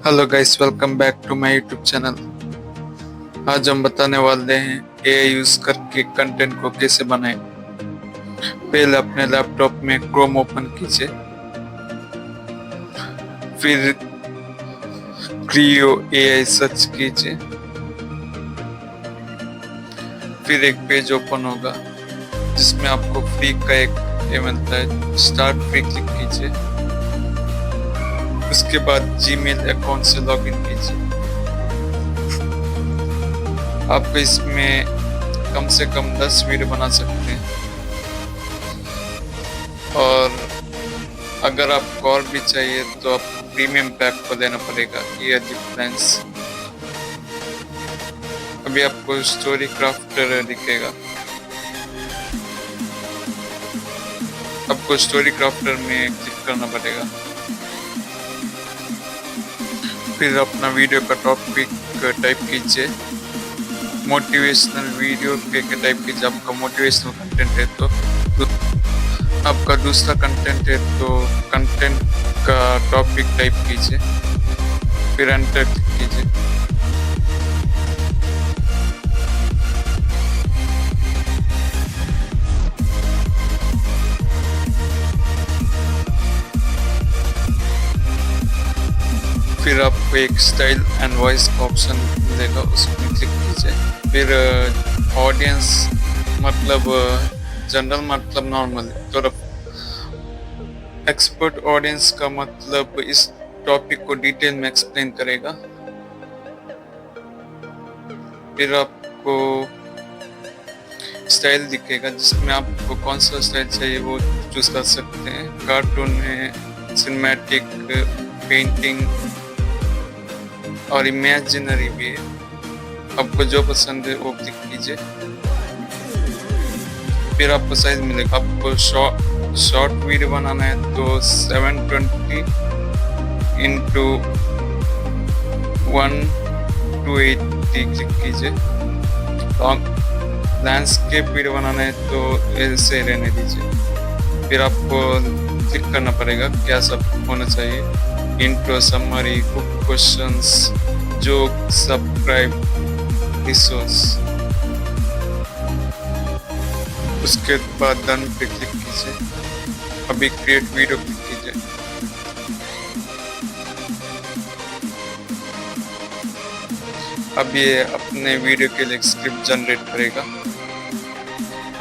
Hello guys, welcome back to my YouTube channel. आज हम बताने वाले हैं एआई यूज करके कंटेंट को कैसे बनाएं। पहले अपने लैपटॉप में क्रोम ओपन कीजिए, फिर क्रियो एआई सर्च कीजिए, फिर एक पेज ओपन होगा जिसमें आपको फ्री का एक ये मिलता है, स्टार्ट फ्री क्लिक कीजिए। उसके बाद जीमेल अकाउंट से लॉगिन कीजिए। आप इसमें कम से कम 10 वीडियो बना सकते हैं, और अगर आपको और भी चाहिए तो आप प्रीमियम पैक को लेना पड़ेगा, ईयरली प्लान्स। अभी आपको स्टोरी क्राफ्टर दिखेगा, आपको स्टोरी क्राफ्टर में क्लिक करना पड़ेगा। फिर अपना वीडियो का टॉपिक टाइप कीजिए, मोटिवेशनल वीडियो के टाइप कीजिए। आपका मोटिवेशनल कंटेंट है तो आपका दूसरा कंटेंट है तो कंटेंट का टॉपिक टाइप कीजिए, फिर एंटर कीजिए। फिर आपको एक स्टाइल एंड वॉइस का ऑप्शन मिलेगा, उसमें क्लिक कीजिए। फिर ऑडियंस मतलब जनरल मतलब नॉर्मल, तो एक्सपर्ट ऑडियंस का मतलब इस टॉपिक को डिटेल में एक्सप्लेन करेगा। फिर आपको स्टाइल दिखेगा जिसमें आपको कौन सा स्टाइल चाहिए वो चूज कर सकते हैं। कार्टून है, सिनेमैटिक, पेंटिंग और इमेजिनरी भी है। आपको जो पसंद है वो क्लिक कीजिए। फिर आपको साइज मिलेगा। आपको शॉर्ट वीडियो बनाना है तो 720 इंटू 1:80 क्लिक कीजिए। लैंडस्केप वीडियो बनाना है तो ऐसे रहने दीजिए। फिर आपको क्लिक करना पड़ेगा क्या सब होना चाहिए। Intro, summary, cook questions, joke, subscribe, resource. उसके बाद डन पे क्लिक कीजिए। अभी क्रिएट वीडियो क्लिक कीजिए। अब ये अपने वीडियो के लिए स्क्रिप्ट जनरेट करेगा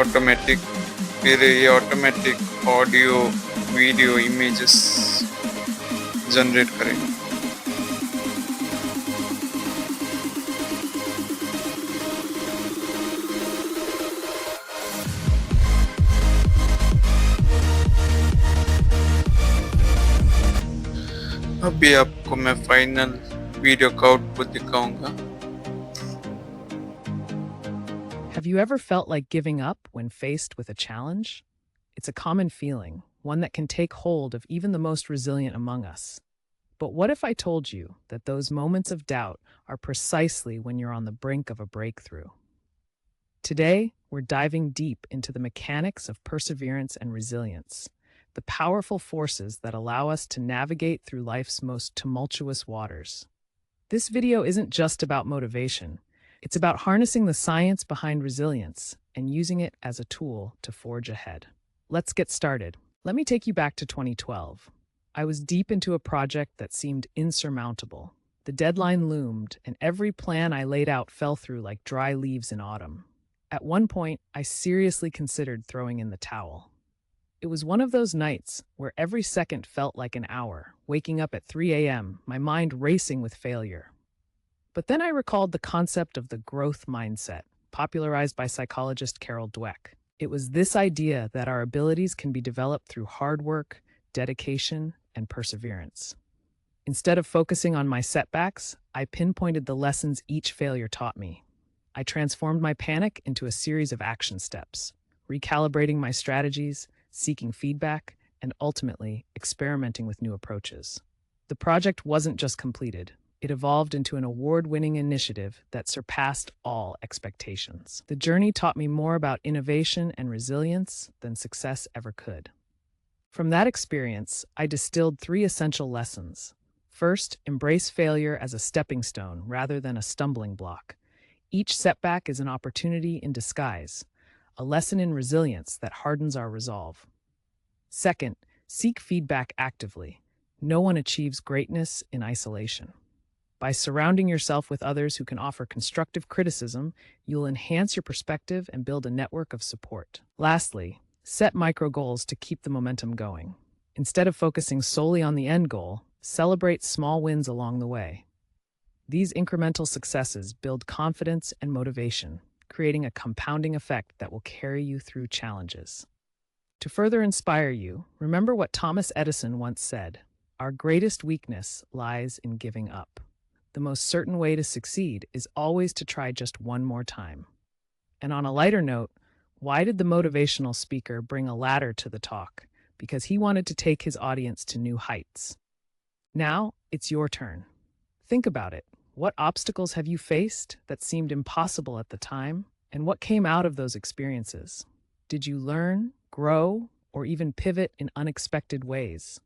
ऑटोमेटिक। फिर ये automatic audio, video, images generate करेगा। अभी आपको मैं फाइनल वीडियो का आउटपुट दिखाऊंगा। Have you ever felt like giving up when faced with a challenge? It's a common feeling, one that can take hold of even the most resilient among us. But what if I told you that those moments of doubt are precisely when you're on the brink of a breakthrough? Today, we're diving deep into the mechanics of perseverance and resilience, the powerful forces that allow us to navigate through life's most tumultuous waters. This video isn't just about motivation. It's about harnessing the science behind resilience and using it as a tool to forge ahead. Let's get started. Let me take you back to 2012. I was deep into a project that seemed insurmountable. The deadline loomed, and every plan I laid out fell through like dry leaves in autumn. At one point, I seriously considered throwing in the towel. It was one of those nights where every second felt like an hour, waking up at 3 a.m., my mind racing with failure. But then I recalled the concept of the growth mindset, popularized by psychologist Carol Dweck. It was this idea that our abilities can be developed through hard work, dedication, and perseverance. Instead of focusing on my setbacks, I pinpointed the lessons each failure taught me. I transformed my panic into a series of action steps, recalibrating my strategies, seeking feedback, and ultimately experimenting with new approaches. The project wasn't just completed. It evolved into an award-winning initiative that surpassed all expectations. The journey taught me more about innovation and resilience than success ever could. From that experience, I distilled 3 essential lessons. First, embrace failure as a stepping stone rather than a stumbling block. Each setback is an opportunity in disguise, a lesson in resilience that hardens our resolve. Second, seek feedback actively. No one achieves greatness in isolation. By surrounding yourself with others who can offer constructive criticism, you'll enhance your perspective and build a network of support. Lastly, set micro goals to keep the momentum going. Instead of focusing solely on the end goal, celebrate small wins along the way. These incremental successes build confidence and motivation, creating a compounding effect that will carry you through challenges. To further inspire you, remember what Thomas Edison once said: "Our greatest weakness lies in giving up. The most certain way to succeed is always to try just one more time." And on a lighter note, why did the motivational speaker bring a ladder to the talk? Because he wanted to take his audience to new heights. Now, it's your turn. Think about it. What obstacles have you faced that seemed impossible at the time? And what came out of those experiences? Did you learn, grow, or even pivot in unexpected ways?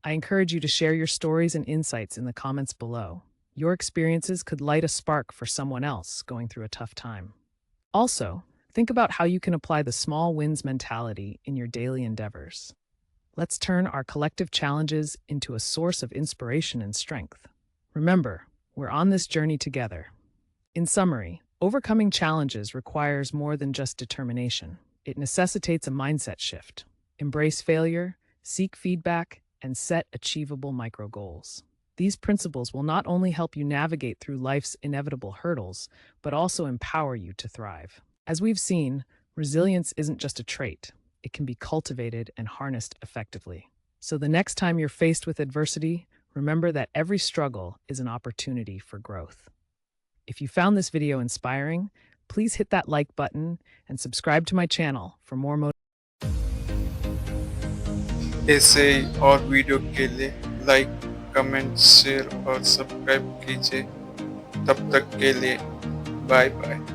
I encourage you to share your stories and insights in the comments below. Your experiences could light a spark for someone else going through a tough time. Also, think about how you can apply the small wins mentality in your daily endeavors. Let's turn our collective challenges into a source of inspiration and strength. Remember, we're on this journey together. In summary, overcoming challenges requires more than just determination. It necessitates a mindset shift. Embrace failure, seek feedback, and set achievable micro goals. These principles will not only help you navigate through life's inevitable hurdles, but also empower you to thrive. As we've seen, resilience isn't just a trait. It can be cultivated and harnessed effectively. So the next time you're faced with adversity, remember that every struggle is an opportunity for growth. If you found this video inspiring, please hit that like button and subscribe to my channel for more ऐसे ही और video के लिए like, comment, share और subscribe कीजिए। तब तक के लिए बाय बाय।